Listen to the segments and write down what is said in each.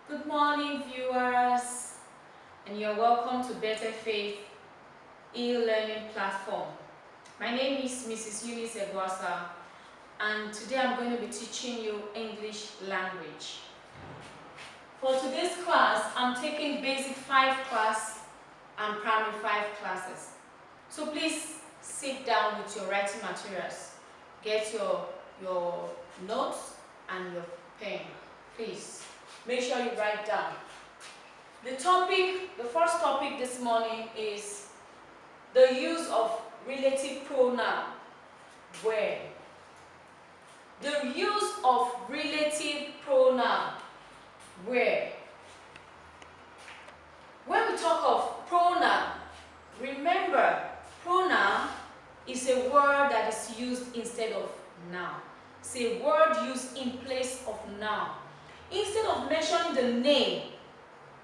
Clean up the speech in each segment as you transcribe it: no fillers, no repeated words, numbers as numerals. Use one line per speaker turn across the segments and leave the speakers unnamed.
Good morning, viewers, and you're welcome to Better Faith e-learning platform. My name is Mrs. Eunice Egwasa, and today I'm going to be teaching you English language. For today's class, I'm taking Basic 5 class and Primary 5 classes. So please sit down with your writing materials. Get your notes and your pen, please. Make sure you write down. The first topic this morning is the use of relative pronoun. Where? The use of relative pronoun. Where? When we talk of pronoun, remember, pronoun is a word that is used instead of noun. It's a word used in place of noun. Instead of mentioning the name,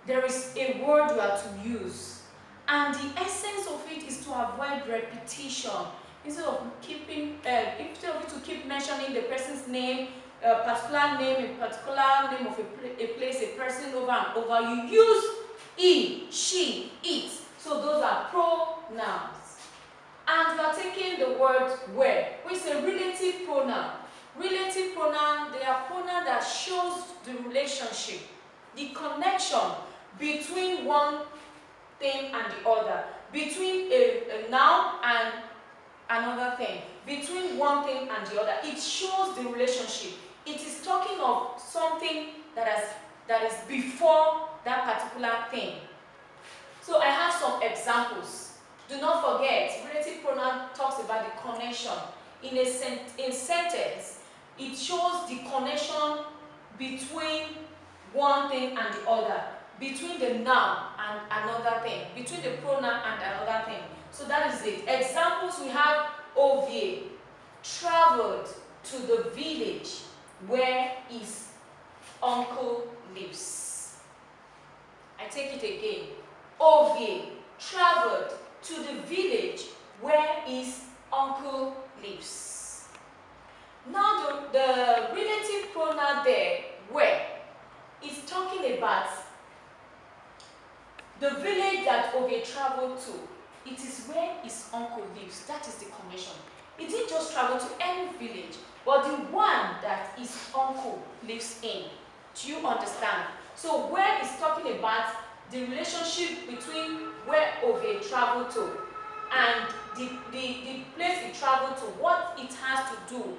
there is a word you are to use. And the essence of it is to avoid repetition. Instead of you to keep mentioning the person's name, a particular name of a place, a person over and over, you use he, she, it. So those are pronouns. And we are taking the word where, which is a relative pronoun. Relative pronoun, they are pronouns that shows the relationship, the connection between one thing and the other, between a noun and another thing, between one thing and the other. It shows the relationship. It is talking of something that is before that particular thing. So I have some examples. Do not forget, relative pronoun talks about the connection. In a sentence, it shows the connection between one thing and the other, between the noun and another thing, between the pronoun and another thing. So that is it. Examples, we have Ovie traveled to the village where his uncle lives. I take it again. Ovie traveled to the village where his uncle lives. Now the relative pronoun there, where, is talking about the village that Ovie traveled to. It is where his uncle lives. That is the connection. He didn't just travel to any village, but the one that his uncle lives in. Do you understand? So where is talking about the relationship between where Ovie traveled to and the place he traveled to, what it has to do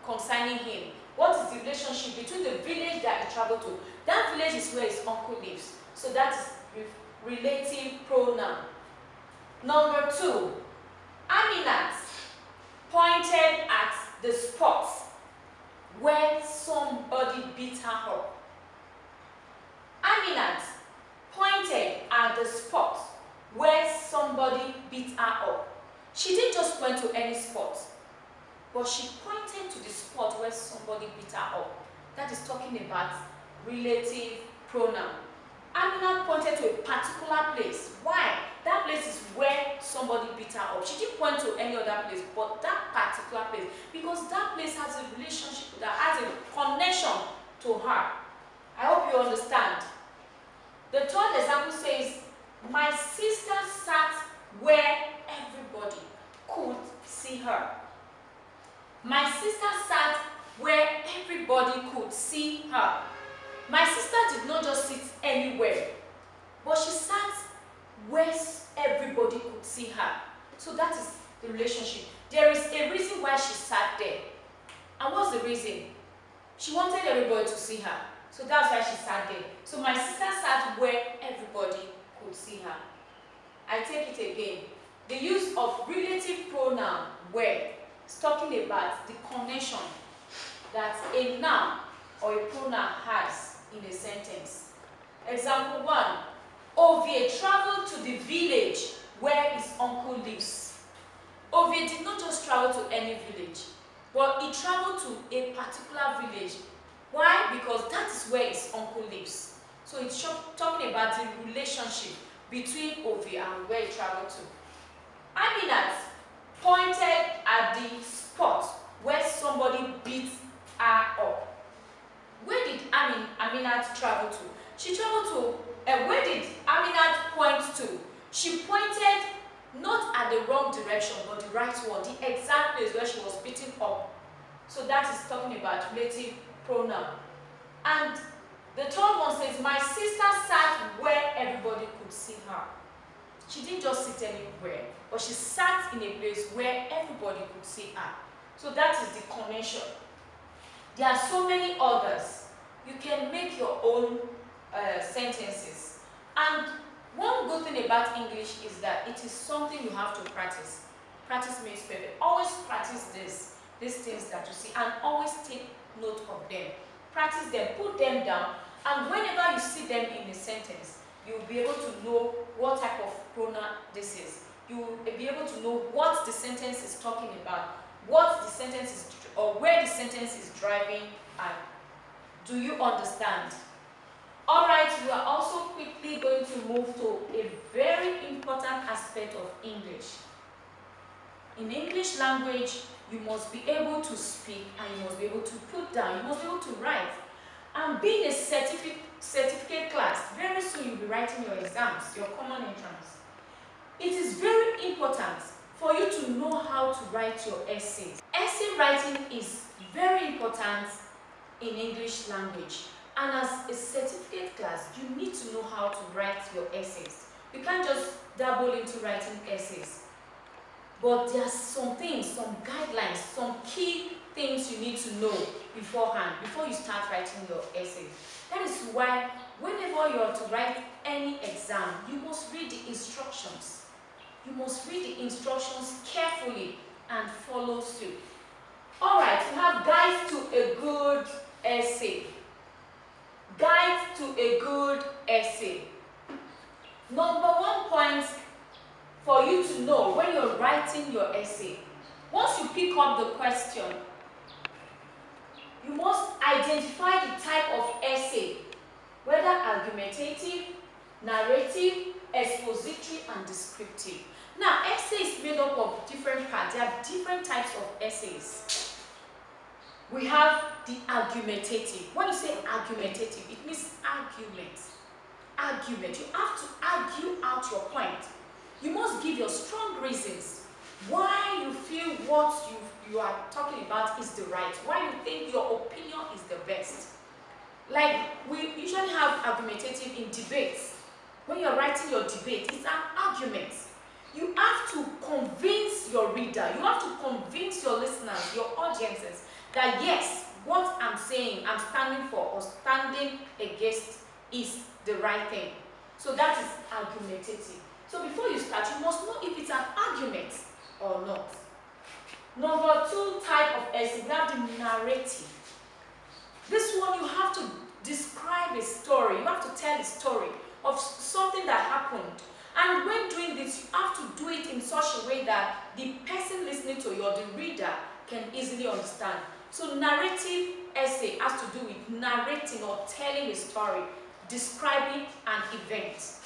concerning him. What is the relationship between the village that he traveled to? That village is where his uncle lives. So that is relative pronoun. Number 2, Aminat pointed at the spot where somebody beat her up. Aminat pointed at the spot where somebody beat her up. She didn't just point to any spot, but she pointed to the spot where somebody beat her up. That is talking about relative pronoun. Aminat pointed to a particular place. Why? That place is where somebody beat her up. She didn't point to any other place, but that particular place, because that place has a relationship, that has a connection to her. I hope you understand. The third example says, my sister sat where everybody could see her. My sister sat where everybody could see her. My sister did not just sit anywhere, but she sat where everybody could see her. So that is the relationship. There is a reason why she sat there. And what's the reason? She wanted everybody to see her. So that's why she sat there. So my sister sat where everybody could see her. I take it again. The use of relative pronoun where is talking about the connection that a noun or a pronoun has in a sentence. Example 1. Ovie traveled to the village where his uncle lives. Ovie did not just travel to any village, but he traveled to a particular village. Why? Because that is where his uncle lives. So it's talking about the relationship between Ovie and where he traveled to. Aminat pointed at the spot where somebody beat her up. Where did Aminat travel to? She traveled to, where did Aminat point to? She pointed not at the wrong direction, but the right one, the exact place where she was beaten up. So that is talking about relative pronoun. And the third one says, my sister sat where everybody could see her. She didn't just sit anywhere, but she sat in a place where everybody could see her. So that is the connection. There are so many others. You can make your own sentences. And one good thing about English is that it is something you have to practice. Practice makes perfect. Always practice these things that you see, and always take note of them. Practice them, put them down, and whenever you see them in a sentence, you'll be able to know what type of pronoun this is. You'll be able to know what the sentence is talking about, what the sentence is, or where the sentence is driving at. Do you understand? Alright, we are also quickly going to move to a very important aspect of English. In English language, you must be able to speak and you must be able to put down, you must be able to write. And being a certificate class, very soon you'll be writing your exams, your common entrance. It is very important for you to know how to write your essays. Essay writing is very important in English language. And as a certificate class, you need to know how to write your essays. You can't just dabble into writing essays. But there are some things, some guidelines, some key things you need to know beforehand, before you start writing your essay. That is why whenever you are to write any exam, you must read the instructions. You must read the instructions carefully and follow suit. Alright, we have guides to a good essay. Guide to a good essay. Number one point for you to know when you're writing your essay, once you pick up the question, you must identify the type of essay, whether argumentative, narrative, expository, and descriptive. Now, essay is made up of different parts. There are different types of essays. We have the argumentative. When you say argumentative, it means argument. Argument. You have to argue out your point. You must give your strong reasons why you feel what you are talking about is the right, why you think your opinion is the best. Like, we usually have argumentative in debates. When you're writing your debate, it's an argument. You have to convince your reader, you have to convince your listeners, your audiences, that yes, what I'm saying, I'm standing for or standing against is the right thing. So that is argumentative. So before you start, you must know if it's an argument or not. Number two type of essay, we have the narrative. This one, you have to describe a story. You have to tell a story of something that happened. And when doing this, you have to do it in such a way that the person listening to you or the reader can easily understand. So narrative essay has to do with narrating or telling a story, describing an event.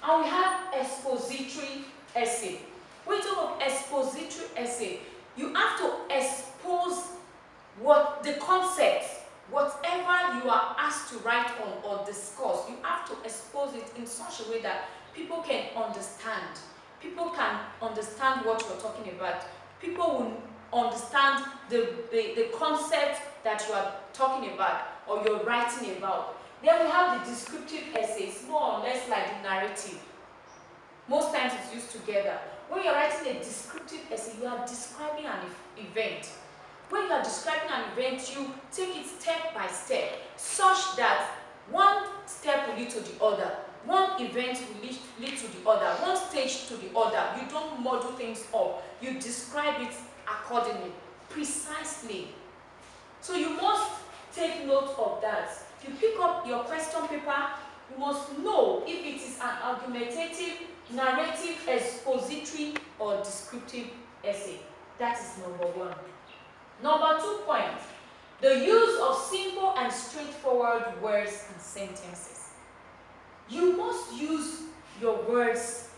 And we have expository essay. When you talk of expository essay, you have to expose what the concept, whatever you are asked to write on or discuss, you have to expose it in such a way that people can understand. People can understand what you're talking about. People will understand the concept that you are talking about or you're writing about. Then we have the descriptive essays, more or less like the narrative. Most times it's used together. When you're writing a descriptive essay, you are describing an event. When you are describing an event, you take it step by step, such that one step will lead to the other. One event will lead to the other, one stage to the other. You don't muddle things up. You describe it accordingly, precisely. So you must take note of that. If you pick up your question paper, you must know if it is an argumentative, narrative, expository, or descriptive essay. That is number one. Number 2 point, the use of simple and straightforward words and sentences. You must use your words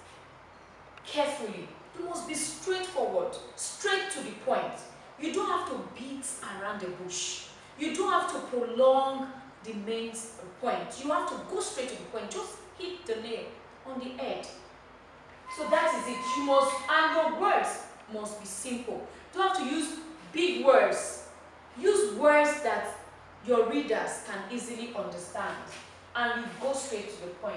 carefully. You must be straightforward, straight to the point. You don't have to beat around the bush. You don't have to prolong the main point. You have to go straight to the point. Just hit the nail on the head. So that is it. You must, and your words must be simple. You don't have to use big words. Use words that your readers can easily understand, and you go straight to the point.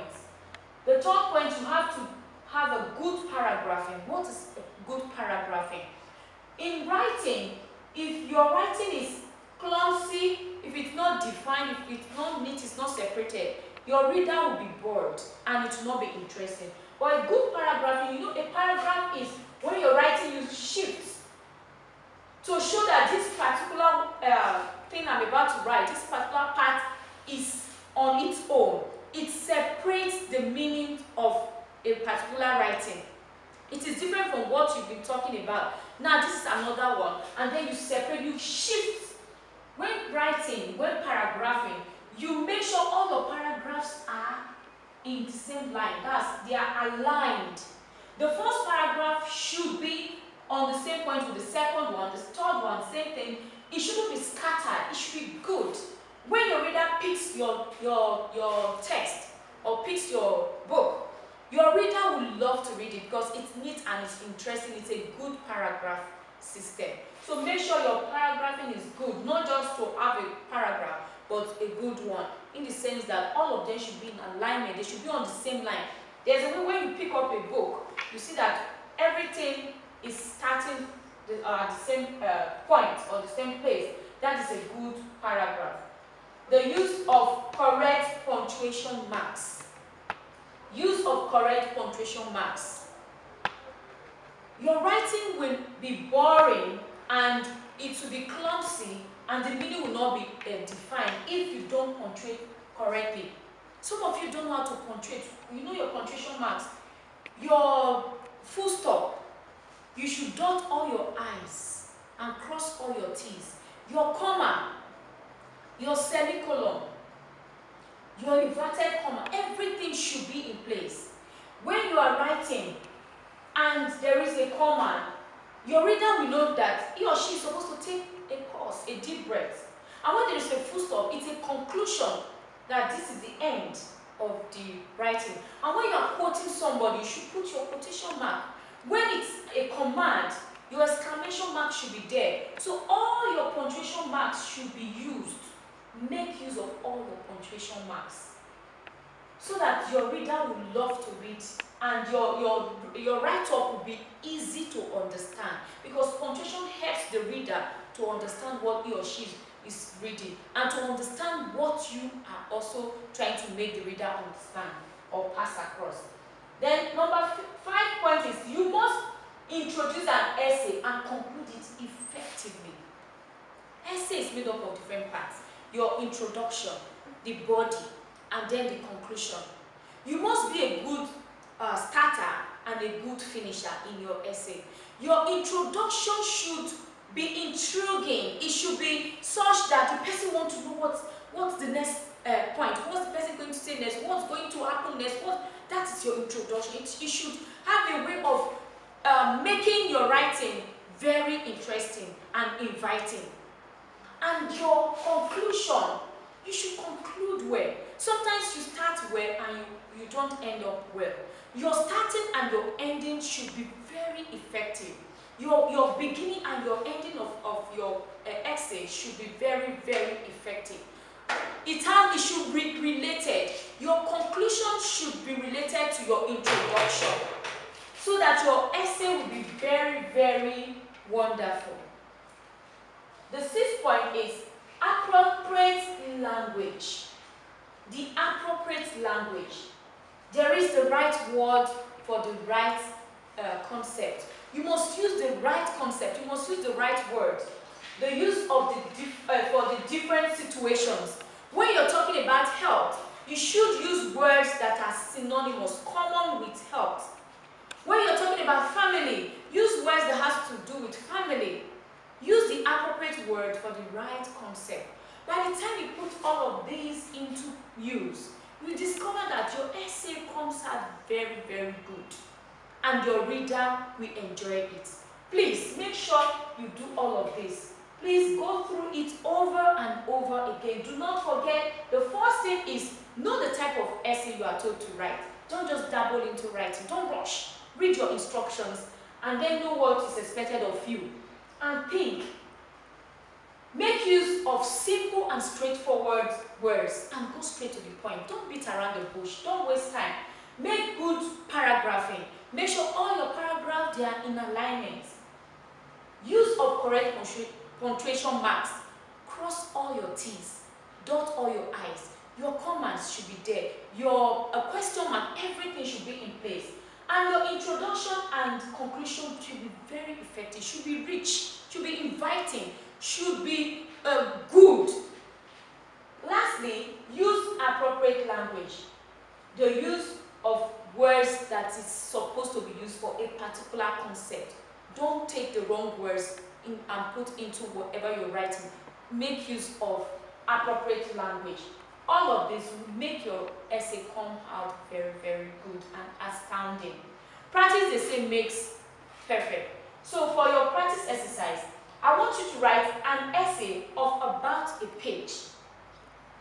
The third point, you have to have a good paragraphing. What is a good paragraphing? In writing, if your writing is clumsy, if it's not defined, if it's not neat, it's not separated, your reader will be bored and it will not be interesting. But a good paragraphing, you know, a paragraph is when you're writing, you shift to show that this particular thing I'm about to write, this particular part is on its own. It separates the meaning of a particular writing. It is different from what you've been talking about. Now this is another one, and then you separate, you shift. When writing, when paragraphing, you make sure all your paragraphs are in the same line. They are aligned. The first paragraph should be on the same point with the second one, the third one, same thing. It shouldn't be scattered. It should be good. When your reader picks your text or picks your book, your reader will love to read it because it's neat and it's interesting. It's a good paragraph system. So make sure your paragraphing is good, not just to have a paragraph, but a good one, in the sense that all of them should be in alignment. They should be on the same line. There's a way when you pick up a book, you see that everything is starting at the same point or the same place. That is a good paragraph. The use of correct punctuation marks. Use of correct punctuation marks. Your writing will be boring and it will be clumsy and the meaning will not be defined if you don't punctuate correctly. Some of you don't know how to punctuate. You know your punctuation marks. Your full stop. You should dot all your I's and cross all your T's. Your comma, your semicolon, your inverted comma, everything should be in place. When you are writing and there is a comma, your reader will know that he or she is supposed to take a pause, a deep breath. And when there is a full stop, it's a conclusion that this is the end of the writing. And when you are quoting somebody, you should put your quotation mark. When it's a command, your exclamation mark should be there. So all your punctuation marks should be used. Make use of all your punctuation marks so that your reader will love to read and your write-up will be easy to understand, because punctuation helps the reader to understand what he or she is reading and to understand what you are also trying to make the reader understand or pass across. Then number 5 point is you must introduce an essay and conclude it effectively. Essay is made up of different parts. Your introduction, the body, and then the conclusion. You must be a good starter and a good finisher in your essay. Your introduction should be intriguing. It should be such that the person wants to know what's the next point. What's the person going to say next? What's going to happen next? That is your introduction. You should have a way of making your writing very interesting and inviting. And your conclusion, you should conclude well. Sometimes you start well and you don't end up well. Your starting and your ending should be very effective. Your beginning and your ending of your essay should be very, very effective. It should be related. Your conclusion should be related to your introduction, so that your essay will be very, very wonderful. The 6th point is appropriate language. The appropriate language. There is the right word for the right concept. You must use the right concept. You must use the right words. The use of for the different situations. When you're talking about health, you should use words that are synonymous, common with health. When you're talking about family, use words that have to do with family. Use the appropriate word for the right concept. By the time you put all of these into use, you discover that your essay comes out very, very good. And your reader will enjoy it. Please make sure you do all of this. Please go through it over and over again. Do not forget, the first thing is the type of essay you are told to write. Don't just dabble into writing. Don't rush. Read your instructions and then know what is expected of you. And think. Make use of simple and straightforward words and go straight to the point. Don't beat around the bush. Don't waste time. Make good paragraphing. Make sure all your paragraphs they are in alignment. Use of correct punctuation marks. Cross all your T's. Dot all your I's. Your commas should be there. Your question mark, everything should be in place. And your introduction and conclusion should be very effective, should be rich, should be inviting, should be good. Lastly, use appropriate language. The use of words that is supposed to be used for a particular concept. Don't take the wrong words and put into whatever you're writing. Make use of appropriate language. All of this will make your essay come out very, very good and astounding. Practice, they say, makes perfect. So for your practice exercise, I want you to write an essay of about a page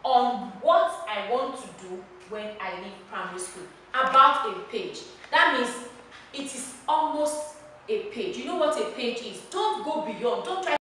on what I want to do when I leave primary school. About a page. That means it is almost a page. You know what a page is. Don't go beyond. Don't try